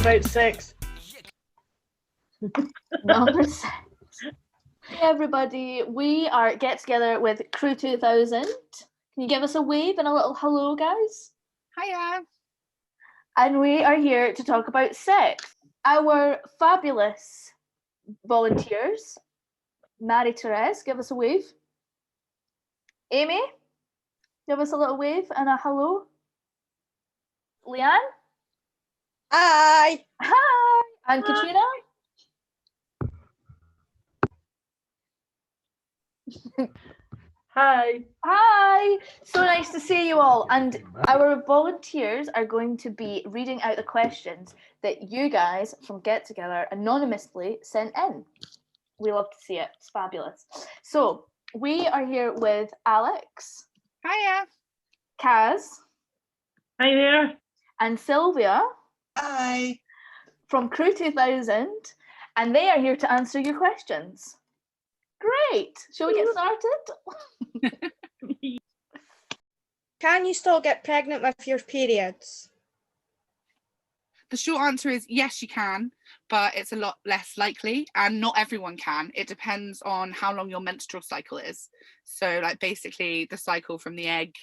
about sex. Number 6. Hey everybody, we are Get Together with Crew 2000. Can you give us a wave and a little hello, guys? Hiya. And we are here to talk about sex. Our fabulous volunteers, Marie-Therese, give us a wave. Amy, give us a little wave and a hello. Leanne? Hi. Hi. And Katrina? Hi. Hi. So nice to see you all. And our volunteers are going to be reading out the questions that you guys from Get Together anonymously sent in. We love to see it. It's fabulous. So we are here with Alex. Hiya. Kaz. Hi there. And Sylvia. Hi. From Crew 2000. And they are here to answer your questions. Great. Shall we get started? Can you still get pregnant with your periods? The short answer is yes, you can, but it's a lot less likely, and not everyone can. It depends on how long your menstrual cycle is. So like basically the cycle from the egg,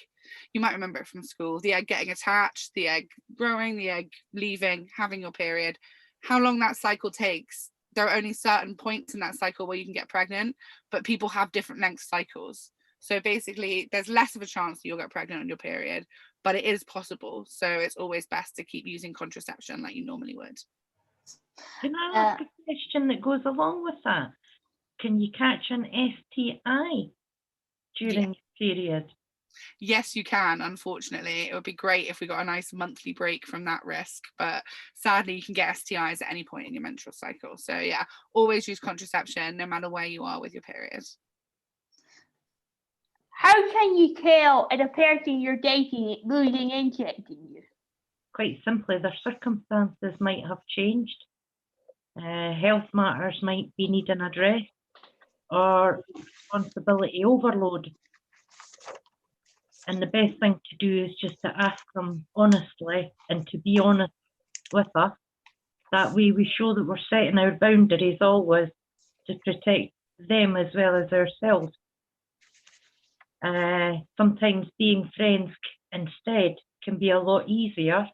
you might remember it from school, the egg getting attached, the egg growing, the egg leaving, having your period, how long that cycle takes. There are only certain points in that cycle where you can get pregnant, but people have different length cycles. So basically there's less of a chance that you'll get pregnant on your period, but it is possible. So it's always best to keep using contraception like you normally would. Can I ask a question that goes along with that? Can you catch an STI during the period? Yes, you can. Unfortunately, it would be great if we got a nice monthly break from that risk, but sadly you can get STIs at any point in your menstrual cycle. So yeah, always use contraception no matter where you are with your period. How can you tell if a person you're dating is losing interest in you? Quite simply, their circumstances might have changed. Health matters might be needing addressed, or responsibility overload. And the best thing to do is just to ask them honestly and to be honest with us. That way we show that we're setting our boundaries always to protect them as well as ourselves. Sometimes being friends instead can be a lot easier,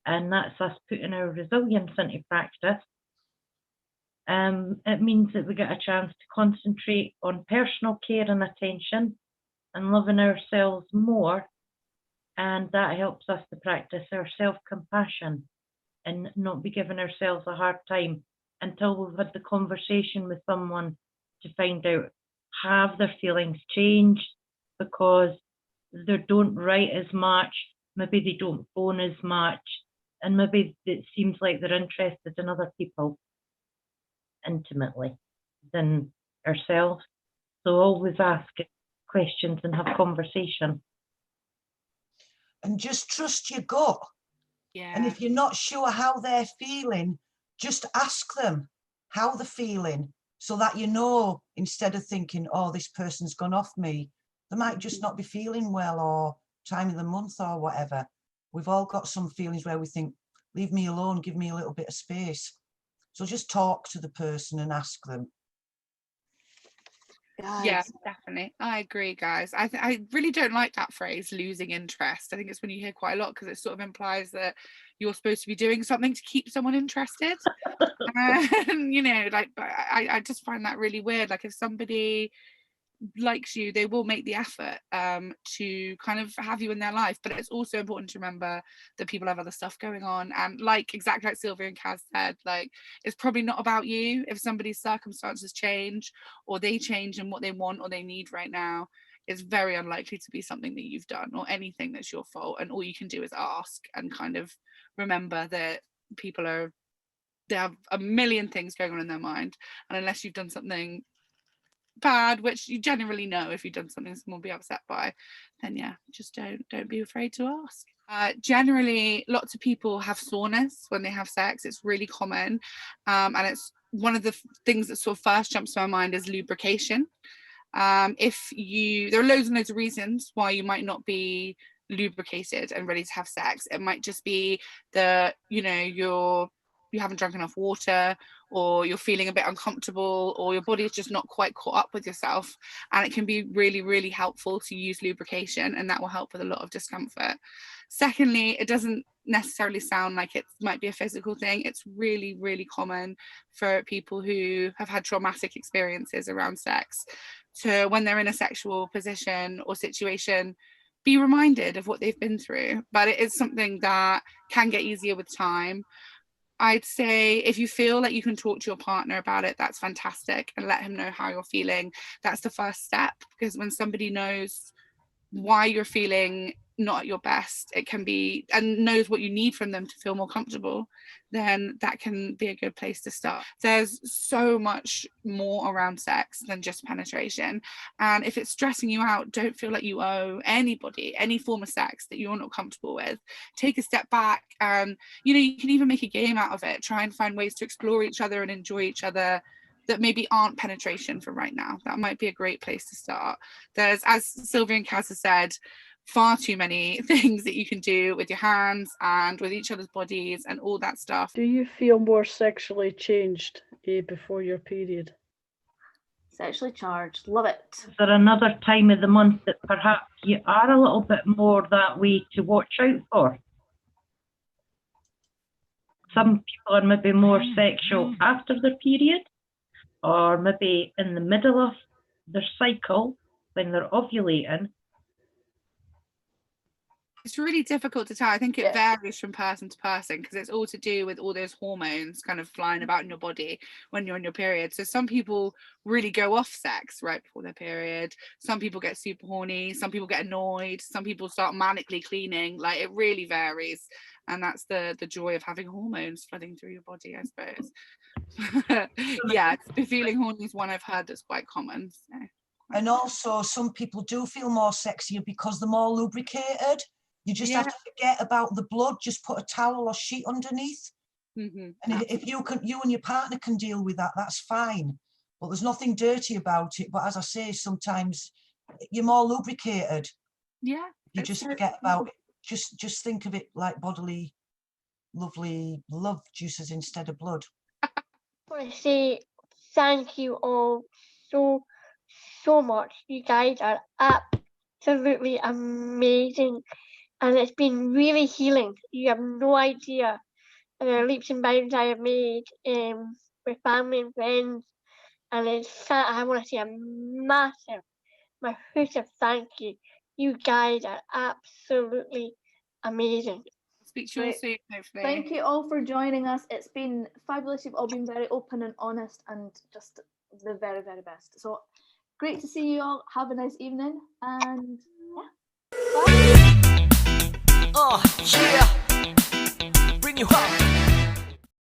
and that's us putting our resilience into practice. It means that we get a chance to concentrate on personal care and attention and loving ourselves more, and that helps us to practice our self-compassion and not be giving ourselves a hard time until we've had the conversation with someone to find out, have their feelings changed because they don't write as much, maybe they don't phone as much, and maybe it seems like they're interested in other people intimately than ourselves. So always ask questions and have conversation. And just trust your gut. Yeah. And if you're not sure how they're feeling, just ask them how they're feeling so that you know, instead of thinking, oh, this person's gone off me, they might just not be feeling well or time of the month or whatever. We've all got some feelings where we think, leave me alone, give me a little bit of space. So just talk to the person and ask them. Guys. Yeah, definitely. I agree, guys. I really don't like that phrase, losing interest. I think it's when you hear quite a lot because it sort of implies that you're supposed to be doing something to keep someone interested. And, you know, like, I just find that really weird. Like if somebody likes you, they will make the effort to kind of have you in their life, but it's also important to remember that people have other stuff going on, and like exactly like Sylvia and Kaz said, like it's probably not about you. If somebody's circumstances change or they change in what they want or they need right now, it's very unlikely to be something that you've done or anything that's your fault, and all you can do is ask and kind of remember that they have a million things going on in their mind, and unless you've done something bad, which you generally know if you've done something someone will be upset by, then yeah, just don't be afraid to ask. Generally lots of people have soreness when they have sex. It's really common, and it's one of the things that sort of first jumps to my mind is lubrication. There are loads and loads of reasons why you might not be lubricated and ready to have sex. It might just be that, you know, you haven't drunk enough water, or you're feeling a bit uncomfortable, or your body is just not quite caught up with yourself. And it can be really, really helpful to use lubrication, and that will help with a lot of discomfort. Secondly, it doesn't necessarily sound like it might be a physical thing. It's really, really common for people who have had traumatic experiences around sex to, when they're in a sexual position or situation, be reminded of what they've been through. But it is something that can get easier with time. I'd say if you feel like you can talk to your partner about it, that's fantastic, and let him know how you're feeling. That's the first step, because when somebody knows why you're feeling not at your best, it can be, and knows what you need from them to feel more comfortable, then that can be a good place to start. There's so much more around sex than just penetration, and if it's stressing you out, don't feel like you owe anybody any form of sex that you're not comfortable with. Take a step back, and you can even make a game out of it. Try and find ways to explore each other and enjoy each other that maybe aren't penetration for right now. That might be a great place to start. There's, as Sylvia and Kaz have said, far too many things that you can do with your hands and with each other's bodies and all that stuff. Do you feel more sexually changed before your period? Sexually charged. Love it. Is there another time of the month that perhaps you are a little bit more that way to watch out for? Some people are maybe more sexual after their period, or maybe in the middle of their cycle when they're ovulating. It's really difficult to tell. I think it Yeah. varies from person to person, because it's all to do with all those hormones kind of flying about in your body when you're on your period. So some people really go off sex right before their period. Some people get super horny. Some people get annoyed. Some people start manically cleaning. Like, it really varies. And that's the joy of having hormones flooding through your body, I suppose. Yeah, the feeling horny is one I've heard that's quite common. So. And also, some people do feel more sexier because they're more lubricated. You just have to forget about the blood. Just put a towel or sheet underneath. Mm-hmm. And if you and your partner can deal with that, that's fine. But there's nothing dirty about it. But as I say, sometimes you're more lubricated. Yeah. You just forget about it. Just think of it like bodily, lovely love juices instead of blood. I want to say thank you all so much. You guys are absolutely amazing, and it's been really healing. You have no idea the leaps and bounds I have made with family and friends, and I want to say a massive thank you. You guys are absolutely amazing. Speak to you all Right. soon, hopefully. Thank you all for joining us. It's been fabulous. You've all been very open and honest and just the very, very best. So great to see you all. Have a nice evening, and yeah.